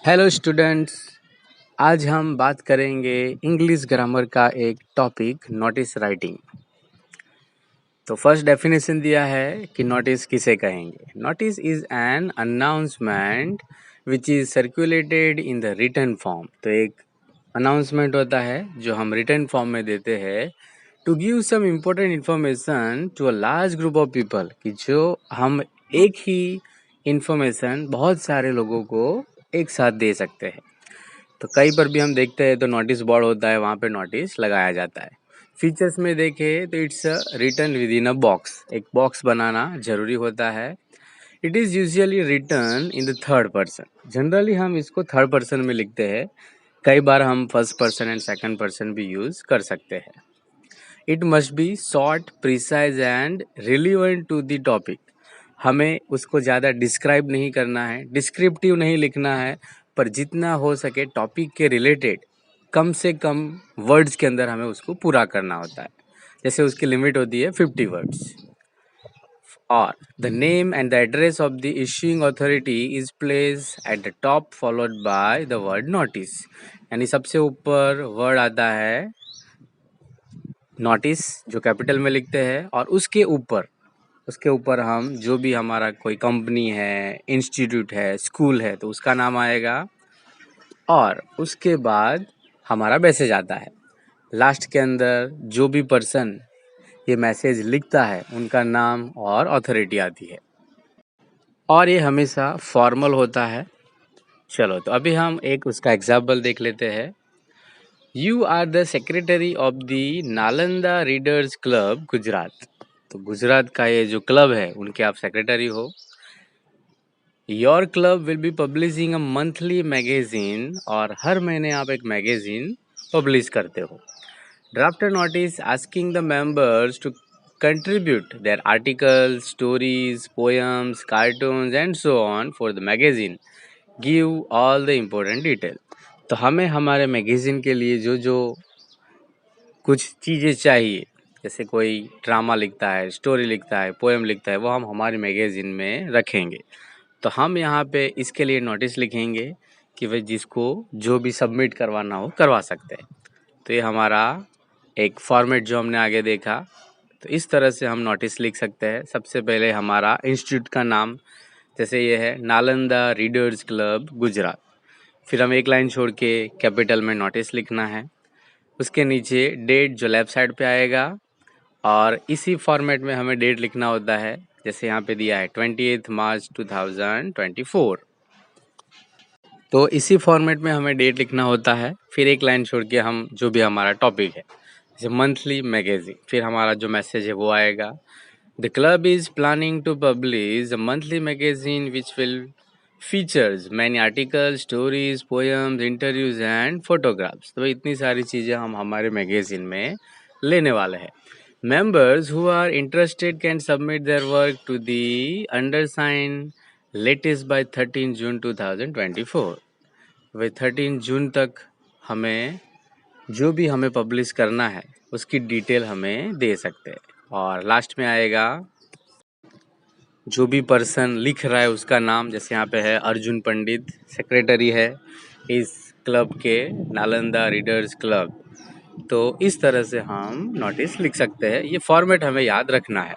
Hello students. आज हम बात करेंगे इंग्लिश ग्रामर का एक टॉपिक नोटिस राइटिंग। तो फर्स्ट डेफिनेशन दिया है कि नोटिस किसे कहेंगे। Notice is an announcement which is circulated in the written form. तो एक अनाउंसमेंट होता है जो हम रिटन फॉर्म में देते हैं to give some important information to a large group of people, कि जो हम एक ही इंफॉर्मेशन बहुत सारे लोगों को एक साथ दे सकते हैं। तो कहीं पर भी हम देखते हैं तो नोटिस बोर्ड होता है, वहाँ पे नोटिस लगाया जाता है। फीचर्स में देखें तो it's written within a box. एक बॉक्स बनाना जरूरी होता है। It is usually written in the third person. जनरली हम इसको थर्ड पर्सन में लिखते हैं। कई बार हम first person and second person भी यूज़ कर सकते हैं। It must be short, precise and relevant to the topic. हमें उसको ज़्यादा डिस्क्राइब नहीं करना है, डिस्क्रिप्टिव नहीं लिखना है, पर जितना हो सके टॉपिक के रिलेटेड कम से कम वर्ड्स के अंदर हमें उसको पूरा करना होता है। जैसे उसकी लिमिट होती है 50 वर्ड्स। और the name and the address of the issuing authority is place at the top followed by the word notice. यानी सबसे ऊपर वर्ड आता है नोटिस जो कैपिटल में लिखते हैं, और उसके ऊपर हम जो भी हमारा कोई कंपनी है, इंस्टीट्यूट है, स्कूल है, तो उसका नाम आएगा। और उसके बाद हमारा मैसेज आता है। लास्ट के अंदर जो भी पर्सन ये मैसेज लिखता है उनका नाम और अथॉरिटी आती है, और ये हमेशा फॉर्मल होता है। चलो, तो अभी हम एक उसका एग्जाम्पल देख लेते हैं। You are the secretary of the Nalanda readers club Gujarat. तो गुजरात का ये जो क्लब है उनके आप सेक्रेटरी हो। Your club will be publishing a monthly magazine, और हर महीने आप एक मैगजीन पब्लिश करते हो। Draft a notice asking the members to contribute their articles, stories, poems, cartoons and so on for the magazine. Give all the important detail. तो हमें हमारे मैगजीन के लिए जो जो कुछ चीज़ें चाहिए, जैसे कोई ड्रामा लिखता है, स्टोरी लिखता है, पोएम लिखता है, वो हम हमारी मैगजीन में रखेंगे। तो हम यहाँ पे इसके लिए नोटिस लिखेंगे कि भाई जिसको जो भी सबमिट करवाना हो करवा सकते हैं। तो ये हमारा एक फॉर्मेट जो हमने आगे देखा। तो इस तरह से हम नोटिस लिख सकते हैं। सबसे पहले हमारा इंस्टीट्यूट का नाम, जैसे ये है नालंदा रीडर्स क्लब गुजरात। फिर हम एक लाइन छोड़ के कैपिटल में नोटिस लिखना है। उसके नीचे डेट जो लेफ्ट साइड पे आएगा, और इसी फॉर्मेट में हमें डेट लिखना होता है। जैसे यहाँ पे दिया है 28 मार्च 2024। तो इसी फॉर्मेट में हमें डेट लिखना होता है। फिर एक लाइन छोड़ के हम जो भी हमारा टॉपिक है, जैसे मंथली मैगजीन, फिर हमारा जो मैसेज है वो आएगा। The club is planning to publish a monthly magazine which will features many articles, stories, poems, interviews and photographs. तो इतनी सारी चीज़ें हम हमारे मैगजीन में लेने वाले हैं। Members who are interested can submit their work to the undersigned latest by 13 जून 2024। वे 13 जून तक हमें जो भी हमें पब्लिश करना है उसकी डिटेल हमें दे सकते हैं। और लास्ट में आएगा जो भी पर्सन लिख रहा है उसका नाम। जैसे यहाँ पे है अर्जुन पंडित, सेक्रेटरी है इस क्लब के, नालंदा रीडर्स क्लब। तो इस तरह से हम नोटिस लिख सकते हैं। ये फॉर्मेट हमें याद रखना है।